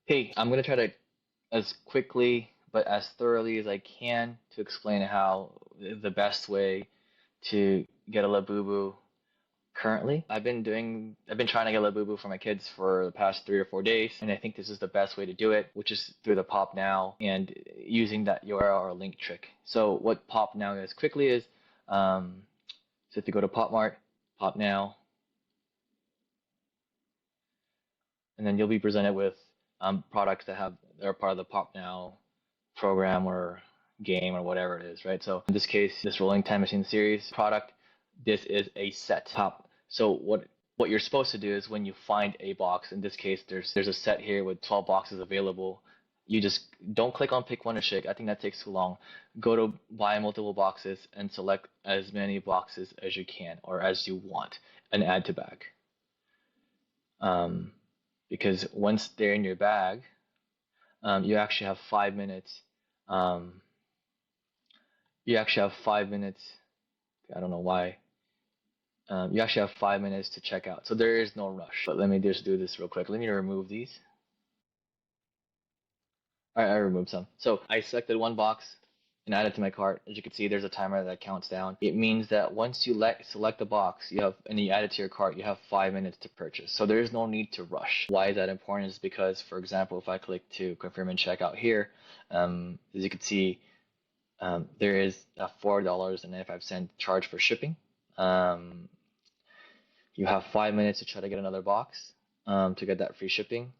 Hey, I'm gonna try to as quickly but as thoroughly as I can to explain how the best way to get a Labubu currently. I've been trying to get a Labubu for my kids for the past 3 or 4 days, and I think this is the best way to do it, which is through the Pop Now and using that URL or link trick. So what Pop Now is quickly is, um, so if you go to Pop Mart, Pop Now, and then you'll be presented with products that are part of the Pop Now program or game or whatever it is, right? So in this case, this Rolling Time Machine series product, this is a set top. So what you're supposed to do is when you find a box, in this case, there's a set here with 12 boxes available. You just don't click on pick one to shake. I think that takes too long. Go to buy multiple boxes and select as many boxes as you can or as you want and add to bag. Um, because once they're in your bag, you actually have 5 minutes. Um, you actually have 5 minutes. I don't know why. You actually have 5 minutes to check out. So there is no rush. But let me just do this real quick. Let me remove these. All right, I removed some. So I selected one box and added to my cart. As you can see, there's a timer that counts down. It means that once you select the box, and you add it to your cart, you have 5 minutes to purchase. So there is no need to rush. Why is that important? Is because, for example, if I click to confirm and check out here, as you can see, there is a $4.95 charge for shipping. Um, you have 5 minutes to try to get another box to get that free shipping,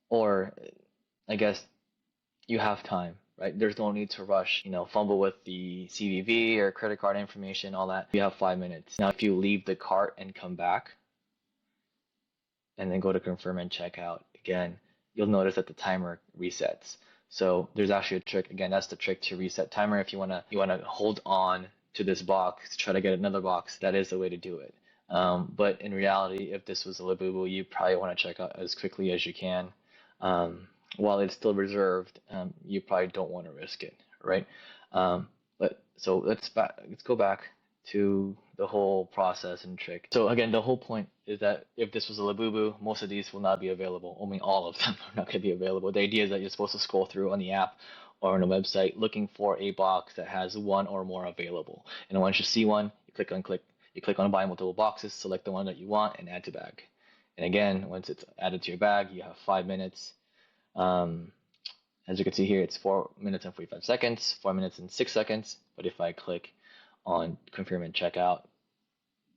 or I guess you have time, right? There's no need to rush, fumble with the CVV or credit card information, all that. You have 5 minutes. Now, if you leave the cart and come back and then go to confirm and check out again, you'll notice that the timer resets. So there's actually a trick. Again, that's the trick to reset timer. If you wanna hold on to this box to try to get another box, that is the way to do it. But in reality, if this was a Labubu, you probably want to check out as quickly as you can. While it's still reserved, you probably don't want to risk it, right? But so let's go back to the whole process and trick. So again, the whole point is that if this was a Labubu, most of these will not be available. I mean, all of them are not going to be available. The idea is that you're supposed to scroll through on the app or on a website looking for a box that has one or more available. And once you see one, you click on buy multiple boxes, select the one that you want, and add to bag. And again, once it's added to your bag, you have 5 minutes. Um, as you can see here, it's 4 minutes and 45 seconds, 4 minutes and 6 seconds. But if I click on confirm and check out,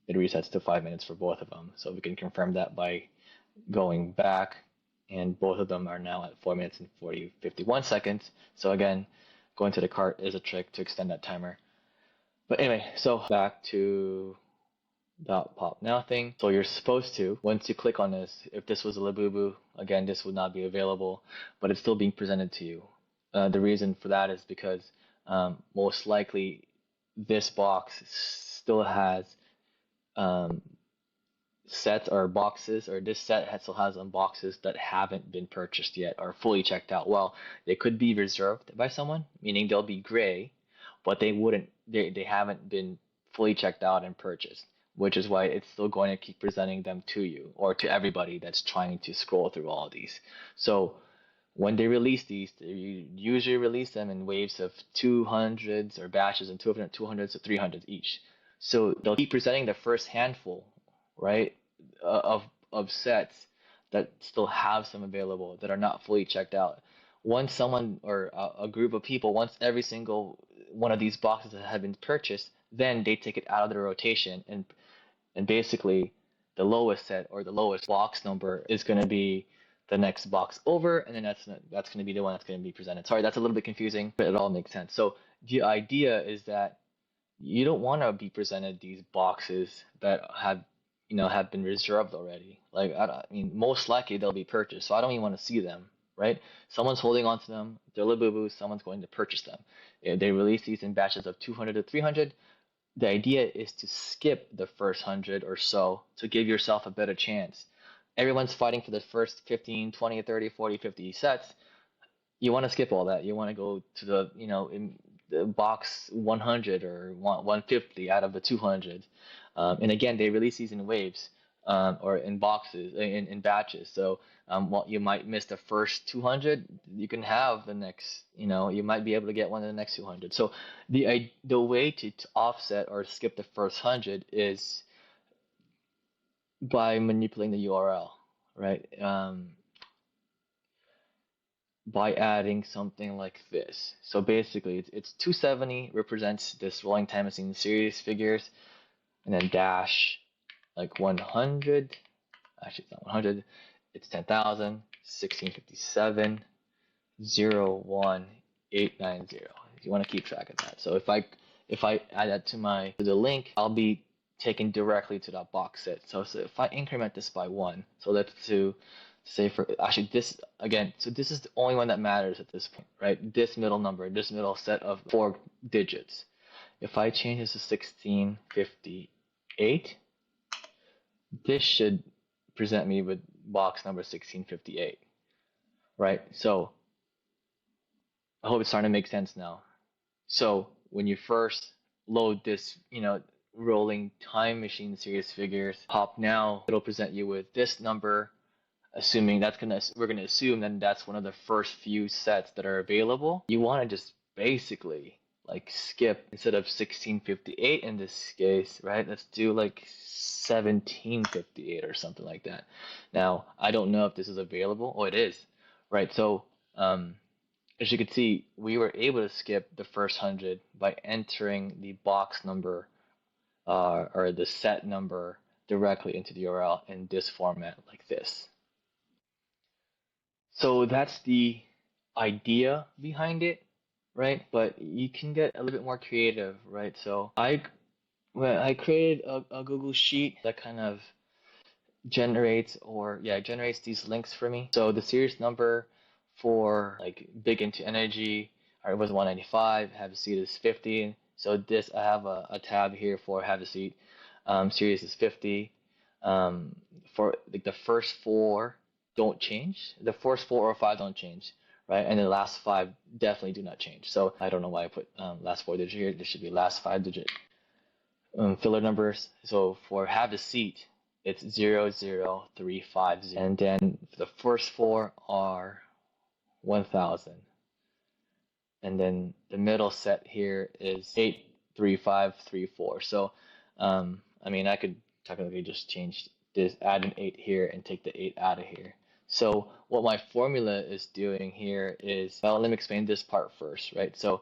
it resets to 5 minutes for both of them. So we can confirm that by going back, and both of them are now at 4 minutes and 51 seconds. So again, going to the cart is a trick to extend that timer. But anyway, so back to dot pop now thing. So you're supposed to, once you click on this, if this was a Labubu, again, this would not be available, but it's still being presented to you. The reason for that is because most likely this box still has um, sets or boxes, or this set still has boxes that haven't been purchased yet or fully checked out. Well, they could be reserved by someone, meaning they'll be gray, but they haven't been fully checked out and purchased, which is why it's still going to keep presenting them to you or to everybody that's trying to scroll through all of these. So when they release these, they usually release them in waves of 200s or batches and 200s to 300s each. So they'll keep presenting the first handful, right, of sets that still have some available that are not fully checked out. Once someone or a group of people, once every single one of these boxes have been purchased, then they take it out of the rotation, and basically the lowest set or the lowest box number is going to be the next box over, and then that's going to be the one that's going to be presented. Sorry, that's a little bit confusing, but it all makes sense. So the idea is that you don't want to be presented these boxes that have been reserved already. Like I mean, most likely they'll be purchased, so I don't even want to see them, right? Someone's holding on to them. They're Labubu. Someone's going to purchase them. If they release these in batches of 200 to 300. The idea is to skip the first 100 or so to give yourself a better chance. Everyone's fighting for the first 15, 20, 30, 40, 50 sets. You want to skip all that. You want to go to in the box 100 or 150 out of the 200. And again, they release these in waves or in boxes, in batches. So Well, you might miss the first 200. You can have the next, you might be able to get one of the next 200. So the way to offset or skip the first 100 is by manipulating the URL, right? By adding something like this. So basically, it's 270 represents this rolling time machine series figures, and then dash like 100. Actually, it's not 100. It's 10,000, 1657, 01890. You want to keep track of that. So if I add that to the link, I'll be taken directly to that box set. So if I increment this by 1, so let's say for actually this again, so this is the only one that matters at this point, right? This middle number, this middle set of 4 digits. If I change this to 1658, this should present me with box number 1658, right? So I hope it's starting to make sense now. So when you first load this, rolling time machine series figures, pop now, it'll present you with this number, assuming we're gonna assume that that's one of the first few sets that are available. You want to just basically like skip, instead of 1658 in this case, right? Let's do like 1758 or something like that. Now, I don't know if this is available. Oh, it is, right? So, as you can see, we were able to skip the first 100 by entering the box number or the set number directly into the URL in this format like this. So that's the idea behind it, right? But you can get a little bit more creative, right? So I created a Google Sheet that kind of generates these links for me. So the series number for like big into energy, it was 195, have a seat is 50. So this, I have a tab here for have a seat. Series is 50. For like the first 4 don't change. The first 4 or 5 don't change, right? And the last 5 definitely do not change. So I don't know why I put last 4 digit here. There should be last 5 digit filler numbers. So for have a seat, it's 00350, and then the first 4 are 1000, and then the middle set here is 83534. So I could technically just change this, add an 8 here and take the 8 out of here. So what my formula is doing here is, well, let me explain this part first, right? So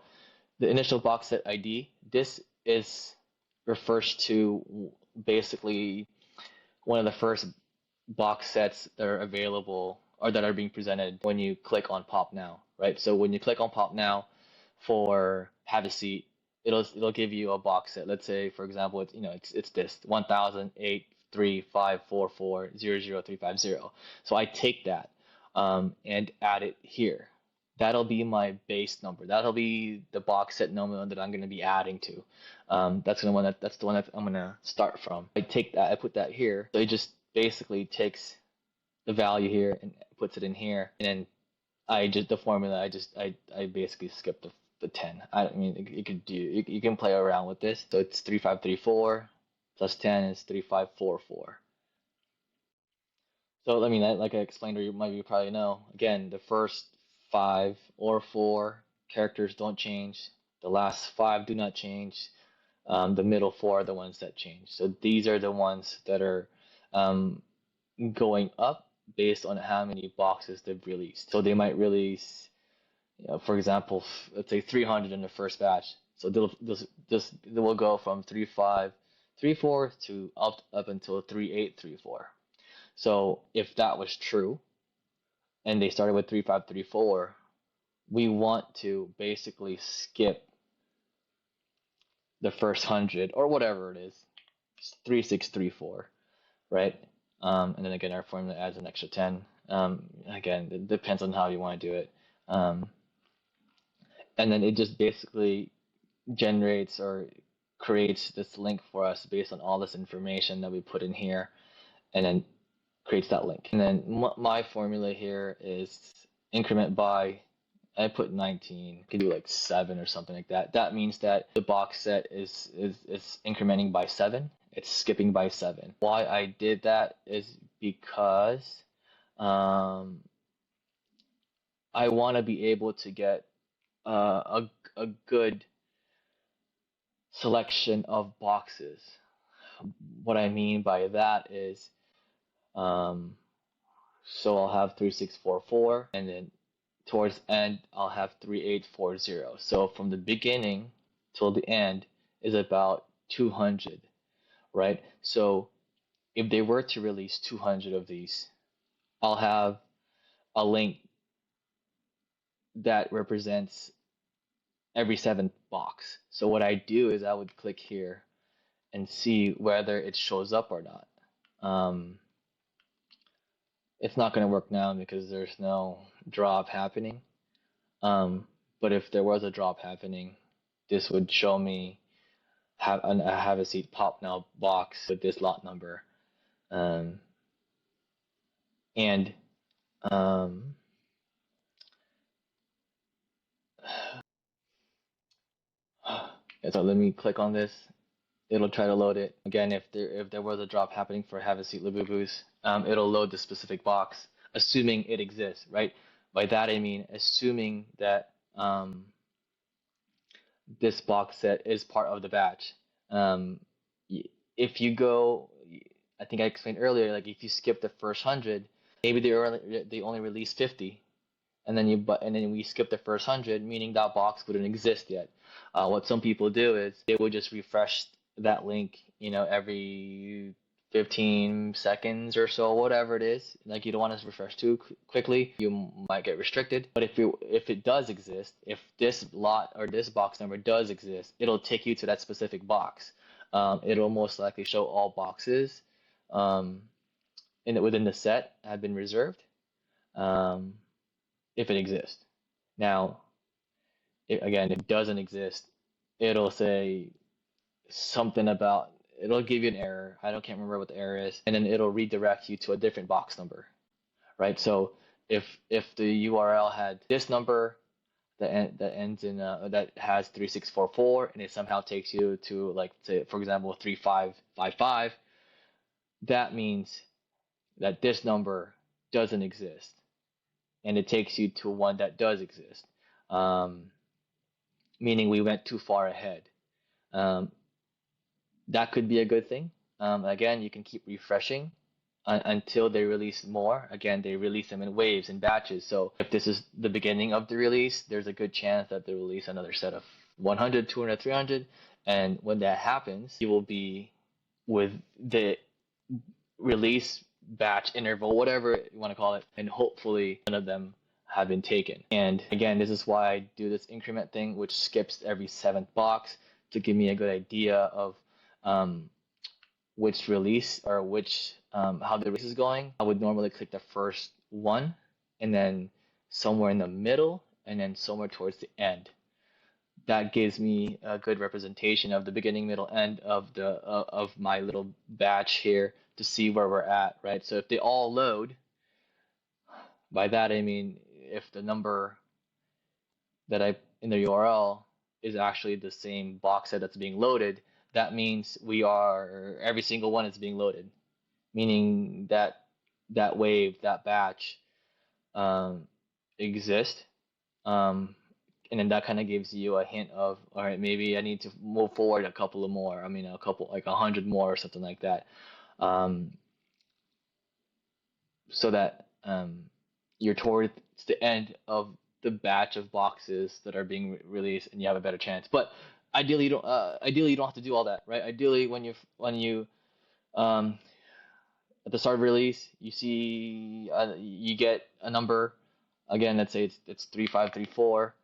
the initial box set ID, this refers to basically one of the first box sets that are available or that are being presented when you click on Pop Now, right? So when you click on Pop Now for have a seat, it'll give you a box set. Let's say, for example, it's this 10083544000350. So I take that and add it here. That'll be my base number. That'll be the box set number that I'm going to be adding to. That's the one that I'm going to start from. I take that, I put that here. So it just basically takes the value here and puts it in here, and then the formula, I basically skip the 10. I mean, you can play around with this. So it's 3534 plus 10 is 3544. So I mean, like I explained, or you probably know, again, the first 5 or 4 characters don't change. The last 5 do not change. The middle 4 are the ones that change. So these are the ones that are going up based on how many boxes they've released. So they might release, for example, let's say 300 in the first batch. So they will go from 3534 to up until 3834. So if that was true, and they started with 3534, we want to basically skip the first 100 or whatever it is, 3634, right? And then again, our formula adds an extra 10. Again, it depends on how you want to do it. And then it just basically generates or creates this link for us based on all this information that we put in here, and then creates that link. And then my formula here is increment by, I put 19, you can do like 7 or something like that. That means that the box set is incrementing by 7. It's skipping by 7. Why I did that is because Um, I want to be able to get a good selection of boxes. What I mean by that is, um, so I'll have 3644, and then towards the end I'll have 3840. So from the beginning till the end is about 200, right? So if they were to release 200 of these, I'll have a link that represents every seventh box. So what I do is I would click here and see whether it shows up or not. Um, it's not going to work now because there's no drop happening. Um, but if there was a drop happening, this would show me have a seat pop now box with this lot number. Um, and um, so let me click on this. It'll try to load it again. If there was a drop happening for have a seat Labubus, it'll load the specific box, assuming it exists, right? By that I mean assuming that this box set is part of the batch. Um, if you go, I think I explained earlier, like if you skip the first 100, maybe they only release 50, and then we skip the first 100, meaning that box wouldn't exist yet. What some people do is they would just refresh that link, every 15 seconds or so, whatever it is. Like you don't want to refresh too quickly, you might get restricted. But if it does exist, if this lot or this box number does exist, it'll take you to that specific box. It'll most likely show all boxes um, within the set have been reserved. Um, if it exists. Now, again, if it doesn't exist, it'll say something about, it'll give you an error. Can't remember what the error is, and then it'll redirect you to a different box number, right? So if the URL had this number that ends in that has 3644, and it somehow takes you to, like, say, for example, 3555, that means that this number doesn't exist, and it takes you to one that does exist, um, meaning we went too far ahead. Um, that could be a good thing. Again, you can keep refreshing until they release more. Again, they release them in waves and batches. So if this is the beginning of the release, there's a good chance that they release another set of 100, 200, 300. And when that happens, you will be with the release batch interval, whatever you want to call it, and hopefully none of them have been taken. And again, this is why I do this increment thing, which skips every seventh box to give me a good idea of um, which release or which how the release is going. I would normally click the first one, and then somewhere in the middle, and then somewhere towards the end. That gives me a good representation of the beginning, middle, end of my little batch here to see where we're at, right? So if they all load, by that I mean if the number that I in the URL is actually the same box set that's being loaded, that means every single one is being loaded, meaning that that wave, that batch um, exists. And then that kind of gives you a hint of, all right, maybe I need to move forward a couple of more. I mean, a couple, like 100 more or something like that, um, so that you're towards the end of the batch of boxes that are being released, and you have a better chance. But ideally, you don't. Ideally, you don't have to do all that, right? Ideally, when you um, at the start of release, you get a number. Again, let's say it's 3534,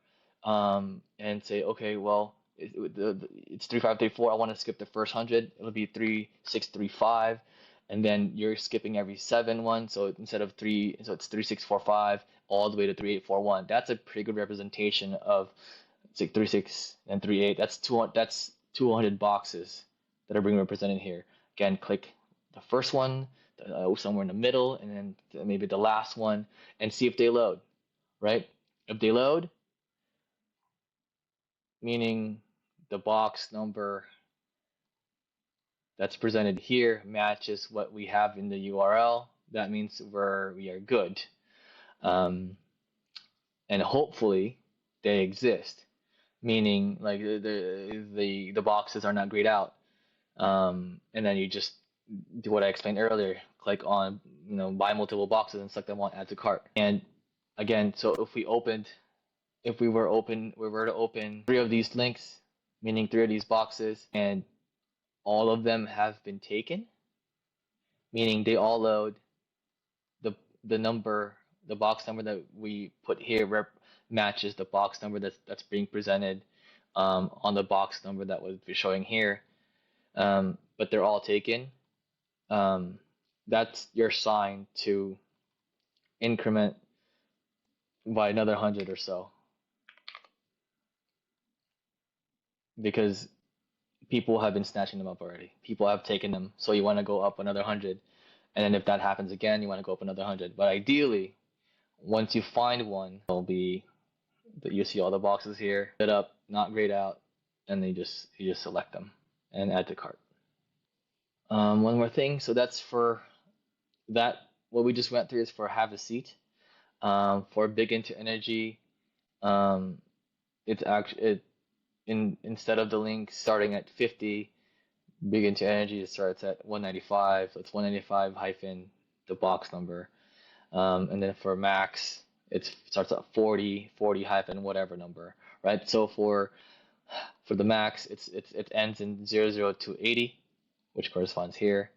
and say, okay, well, it's 3534. I want to skip the first 100. It'll be 3635, and then you're skipping every one. So instead of three, so it's 3645 all the way to 3841. That's a pretty good representation of, it's like 36 and 38. That's 200 boxes that are being represented here. Again, click the first one, somewhere in the middle, and then maybe the last one, and see if they load, right? If they load, meaning the box number that's presented here matches what we have in the URL, that means we are good. Um, and hopefully they exist, meaning like the boxes are not grayed out. And then you just do what I explained earlier, click on, buy multiple boxes and select them on add to cart. And again, so if we were to open three of these links, meaning three of these boxes, and all of them have been taken, meaning they all load the the number, the box number that we put here matches the box number that's being presented on the box number that was showing here, but they're all taken. Um, that's your sign to increment by another 100 or so, because people have been snatching them up already. People have taken them, so you want to go up another 100, and then if that happens again, you want to go up another 100. But ideally, once you find one, it'll be that you see all the boxes here, set up, not grayed out, and then you just select them and add to cart. One more thing, so that's for that. What we just went through is for have a seat. For big into energy, um, it's actually instead of the link starting at 50, big into energy it starts at 195. So it's 195 hyphen the box number, and then for max it starts at 40 hyphen whatever number, right? So for the max, it ends in 00 to 80, which corresponds here.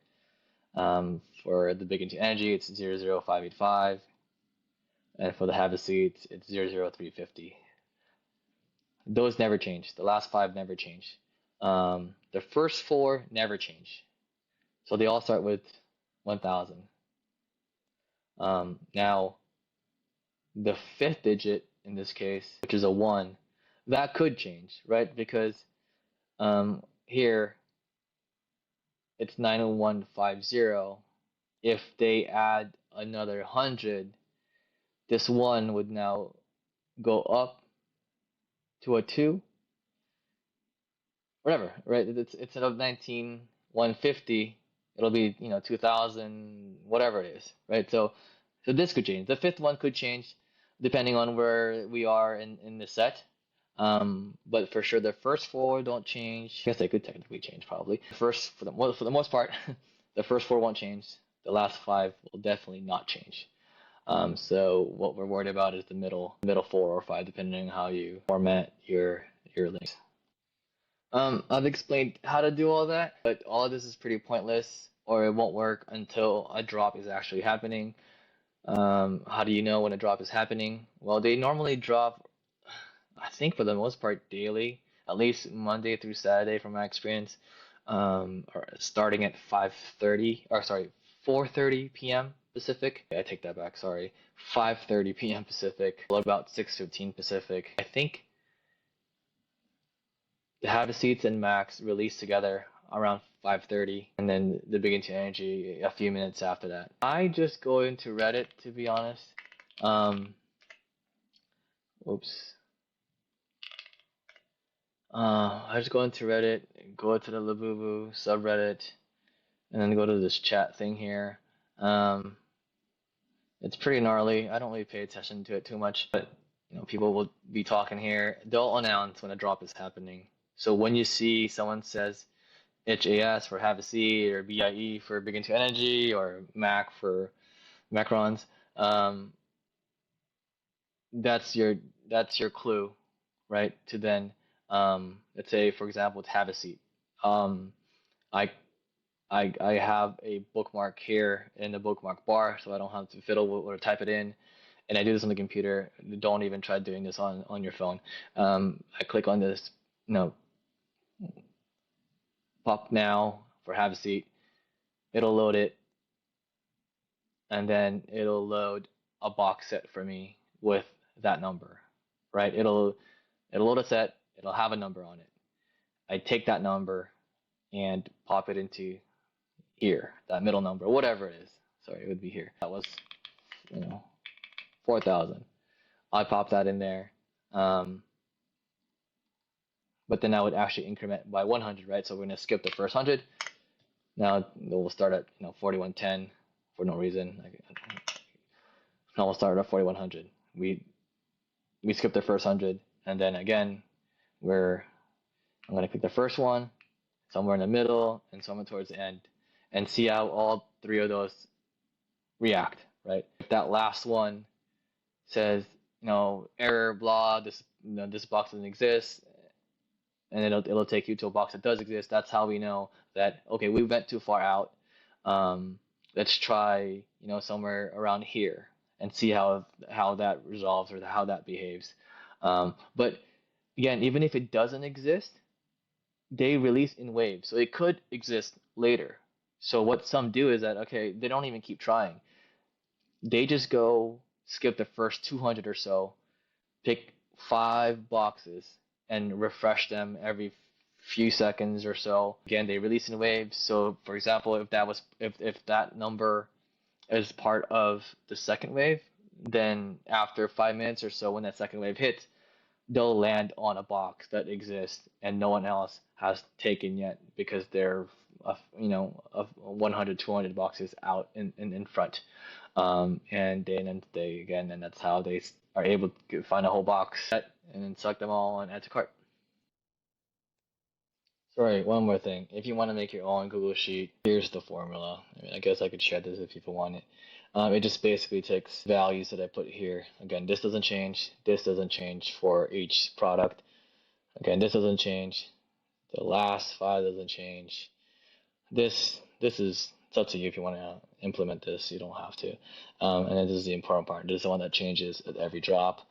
For the big into energy, it's 00585, and for the have a seat, it's 00350. Those never change. The last five never change. The first four never change. So they all start with 1000. Now, the fifth digit in this case, which is a 1, that could change, right? Because here it's 90150. If they add another 100, this 1 would now go up to a 2, whatever, right? It's instead of 19150, it'll be 2000, whatever it is, right? So this could change. The fifth one could change depending on where we are in the set. But for sure the first four don't change. I guess they could technically change probably. First, for the most part, the first four won't change. The last five will definitely not change. So what we're worried about is the middle 4 or 5, depending on how you format your links. I've explained how to do all that, but all of this is pretty pointless, or it won't work until a drop is actually happening. How do you know when a drop is happening? Well, they normally drop, I think for the most part, daily, at least Monday through Saturday from my experience, or starting at 4:30 p.m. Pacific. I take that back, sorry. 5:30 p.m. Pacific, about 6:15 Pacific. I think the have seats and max release together around 5:30, and then the big into energy a few minutes after that. I just go into Reddit, to be honest. Oops. I just go into Reddit, go to the Labubu subreddit, and then go to this chat thing here. It's pretty gnarly. I don't really pay attention to it too much, but people will be talking here. They'll announce when a drop is happening. So when you see someone says HAS for have a seat, or BIE for big into energy, or MAC for macrons, that's your clue, right? To then, let's say for example, to have a seat. I have a bookmark here in the bookmark bar, so I don't have to fiddle or type it in. And I do this on the computer. Don't even try doing this on your phone. I click on this, POP Now for have a seat. It'll load it, and then it'll load a box set for me with that number, right? It'll load a set. It'll have a number on it. I take that number and pop it into here, that middle number, whatever it is. Sorry, it would be here. That was, 4,000. I pop that in there. But then I would actually increment by 100, right? So we're going to skip the first 100. Now we'll start at 4110, for no reason. Like, I almost started at 4100. We skipped the first 100, and then again, I'm gonna pick the first one, somewhere in the middle, and somewhere towards the end, and see how all three of those react, right? If that last one says, error, blah, this box doesn't exist, and it'll take you to a box that does exist. That's how we know that, okay, we went too far out. Let's try, somewhere around here and see how that resolves or how that behaves. But again, even if it doesn't exist, they release in waves, so it could exist later. So what some do is that, okay, they don't even keep trying. They just go skip the first 200 or so, pick 5 boxes, and refresh them every few seconds or so. Again, they release in waves. So, for example, if that number is part of the second wave, then after 5 minutes or so, when that second wave hits, they'll land on a box that exists and no one else has taken yet because they're of 100 200 boxes out in front, and then and that's how they are able to find a whole box set and then select them all and add to cart. Sorry, one more thing. If you want to make your own Google Sheet, here's the formula. I mean, I guess I could share this if people want it. It just basically takes values that I put here. Again, this doesn't change. This doesn't change for each product. Again, this doesn't change. The last 5 doesn't change. This is, it's up to you if you want to implement this. You don't have to. And then this is the important part. This is the one that changes at every drop.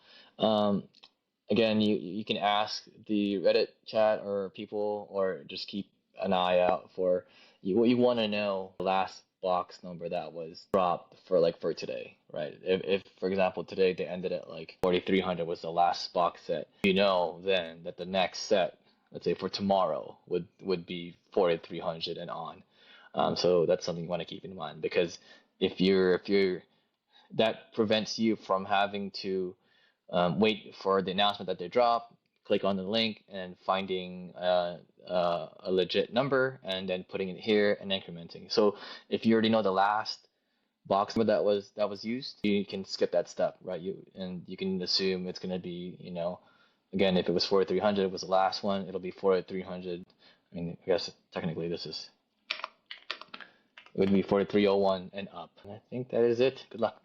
Again, you can ask the Reddit chat or people, or just keep an eye out for what you want to know the last box number that was dropped for today, right? If for example today they ended at like 4300 was the last box set, then that the next set, let's say for tomorrow, would be 4300 and on. So that's something you want to keep in mind, because if you're that prevents you from having to wait for the announcement that they drop, click on the link and finding a legit number and then putting it here and incrementing. So if you already know the last box number that was used, you can skip that step, right? You can assume it's going to be, again, if it was 4300, it was the last one, it'll be 4300. I mean, I guess technically it would be 4301 and up. And I think that is it. Good luck.